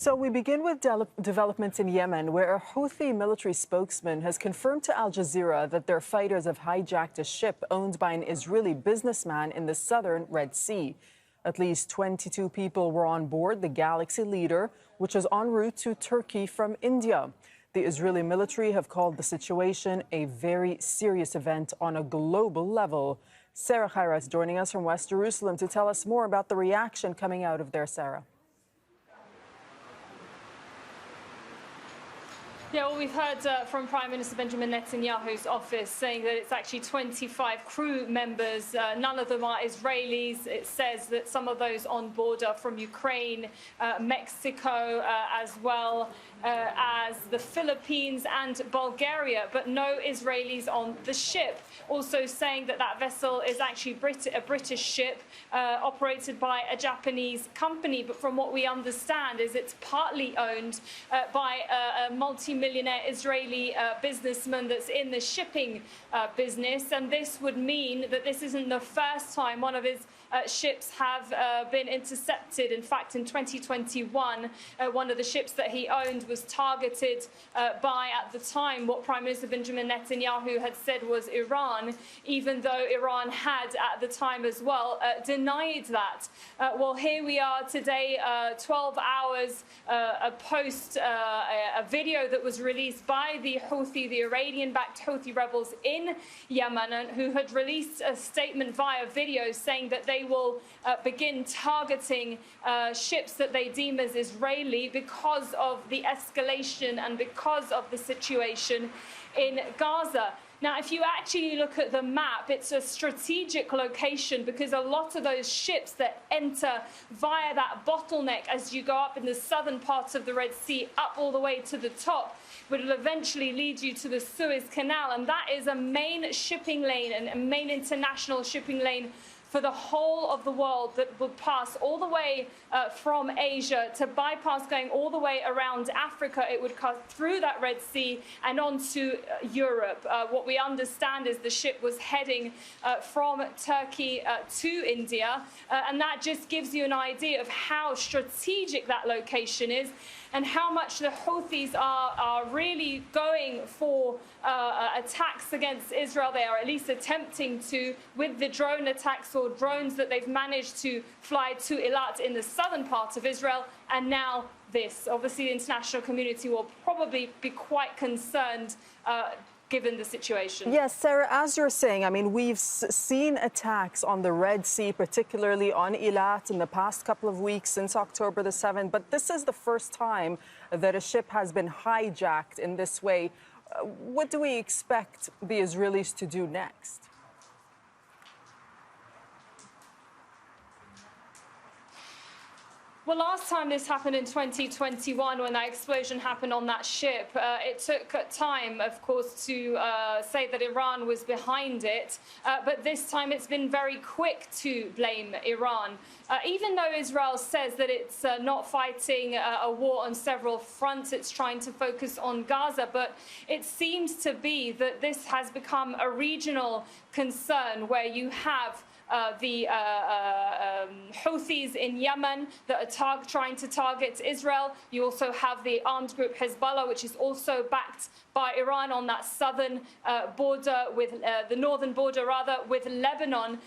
So we begin with developments in Yemen, where a Houthi military spokesman has confirmed to Al Jazeera that their fighters have hijacked a ship owned by an Israeli businessman in the southern Red Sea. At least 22 people were on board the Galaxy Leader, which is en route to Turkey from India. The Israeli military have called the situation a very serious event on a global level. Sarah Khairat joining us from West Jerusalem to tell us more about the reaction coming out of there, Sarah. Yeah, well, we've heard from Prime Minister Benjamin Netanyahu's office saying that it's actually 25 crew members. None of them are Israelis. It says that some of those on board are from Ukraine, Mexico, as well as the Philippines and Bulgaria, but no Israelis on the ship. Also saying that that vessel is actually a British ship operated by a Japanese company. But from what we understand is it's partly owned by a multi-millionaire Israeli businessman that's in the shipping business. And this would mean that this isn't the first time one of his ships have been intercepted. In fact, in 2021, one of the ships that he owned was targeted by, at the time, what Prime Minister Benjamin Netanyahu had said was Iran, even though Iran had, at the time as well, denied that. Well, here we are today, 12 hours post a video that was released by the Houthi, the Iranian-backed Houthi rebels in Yemen, who had released a statement via video saying that they will begin targeting ships that they deem as Israeli because of the escalation and because of the situation in Gaza. Now, if you actually look at the map, it's a strategic location because a lot of those ships that enter via that bottleneck as you go up in the southern parts of the Red Sea, up all the way to the top, will eventually lead you to the Suez Canal. And that is a main shipping lane and a main international shipping lane for the whole of the world that would pass all the way from Asia to bypass going all the way around Africa. It would cut through that Red Sea and onto Europe. What we understand is the ship was heading from Turkey to India. And that just gives you an idea of how strategic that location is and how much the Houthis are really going for attacks against Israel. They are at least attempting to, with the drone attacks or drones that they've managed to fly to Eilat in the southern part of Israel, and now this. Obviously, the international community will probably be quite concerned given the situation. Yes, Sarah, as you're saying, I mean, we've seen attacks on the Red Sea, particularly on Eilat in the past couple of weeks since October the 7th. But this is the first time that a ship has been hijacked in this way. What do we expect the Israelis to do next? Well, last time this happened in 2021, when that explosion happened on that ship, it took time, of course, to say that Iran was behind it. But this time it's been very quick to blame Iran. Even though Israel says that it's not fighting a war on several fronts, it's trying to focus on Gaza. But it seems to be that this has become a regional concern where you have the Houthis in Yemen that are trying to target Israel. You also have the armed group Hezbollah, which is also backed by Iran on that southern border with the northern border, rather, with Lebanon.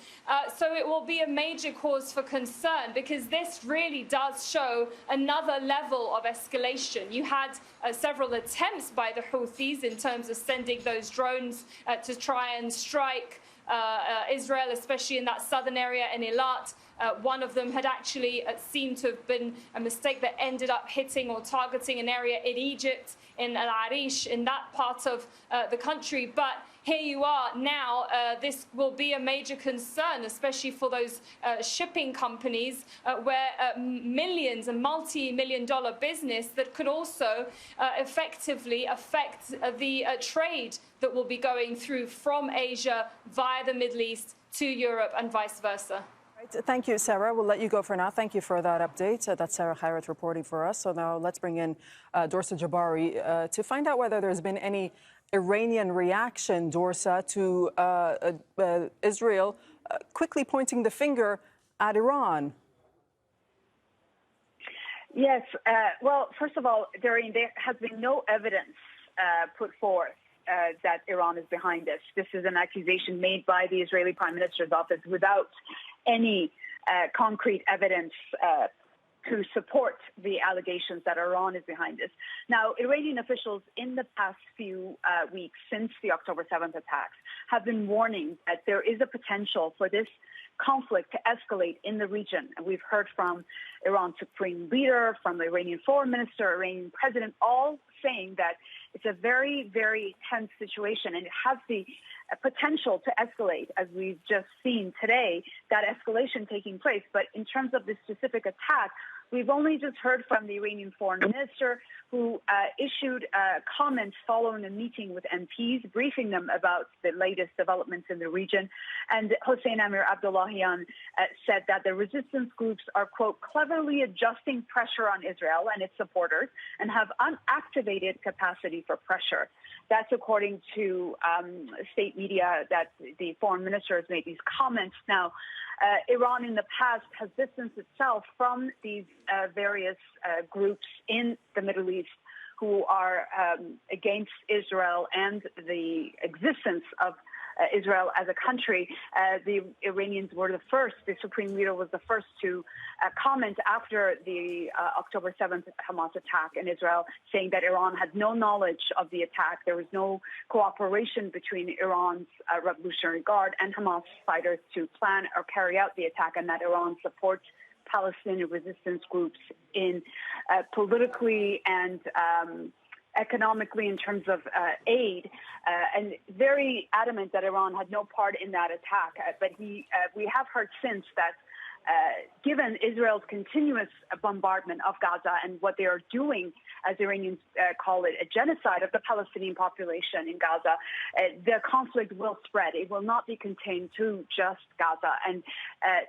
So it will be a major cause for concern because this really does show another level of escalation. You had several attempts by the Houthis in terms of sending those drones to try and strike Israel, especially in that southern area in Eilat. One of them had actually seemed to have been a mistake that ended up hitting or targeting an area in Egypt, in Al Arish, in that part of the country. But here you are now. This will be a major concern, especially for those shipping companies where millions and multi-million-dollar business that could also effectively affect the trade that will be going through from Asia via the Middle East to Europe and vice versa. Thank you, Sarah. We'll let you go for now. Thank you for that update. That's Sarah Khairat reporting for us. So now let's bring in Dorsa Jabari to find out whether there's been any Iranian reaction, Dorsa, to Israel quickly pointing the finger at Iran. Yes. Well, first of all, there has been no evidence put forth that Iran is behind this. This is an accusation made by the Israeli Prime Minister's office without any concrete evidence to support the allegations that Iran is behind this. Now, Iranian officials in the past few weeks since the October 7th attacks have been warning that there is a potential for this conflict to escalate in the region. And we've heard from Iran's supreme leader, from the Iranian foreign minister, Iranian president, all saying that it's a very, very tense situation and it has the potential to escalate, as we've just seen today, that escalation taking place. But in terms of this specific attack, we've only just heard from the Iranian foreign minister, who issued comments following a meeting with MPs, briefing them about the latest developments in the region. And Hossein Amir Abdullahian said that the resistance groups are, quote, cleverly adjusting pressure on Israel and its supporters and have unactivated capacity for pressure. That's according to state media that the foreign minister has made these comments. Now, Iran in the past has distanced itself from these various groups in the Middle East who are against Israel and the existence of Israel as a country. The Iranians were the first, the supreme leader was the first to comment after the October 7th Hamas attack in Israel, saying that Iran had no knowledge of the attack. There was no cooperation between Iran's Revolutionary Guard and Hamas fighters to plan or carry out the attack, and that Iran supports Palestinian resistance groups in politically and economically in terms of aid, and very adamant that Iran had no part in that attack. But we have heard since that given Israel's continuous bombardment of Gaza and what they are doing, as Iranians call it, a genocide of the Palestinian population in Gaza, the conflict will spread. It will not be contained to just Gaza. And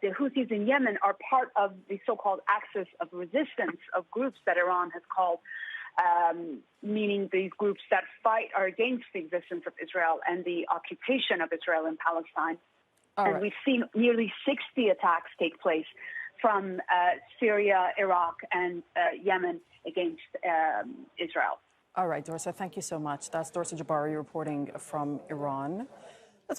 the Houthis in Yemen are part of the so-called axis of resistance of groups that Iran has called meaning these groups that fight are against the existence of Israel and the occupation of Israel in Palestine. And we've seen nearly 60 attacks take place from Syria, Iraq, and Yemen against Israel. All right, Dorsa, thank you so much. That's Dorsa Jabari reporting from Iran.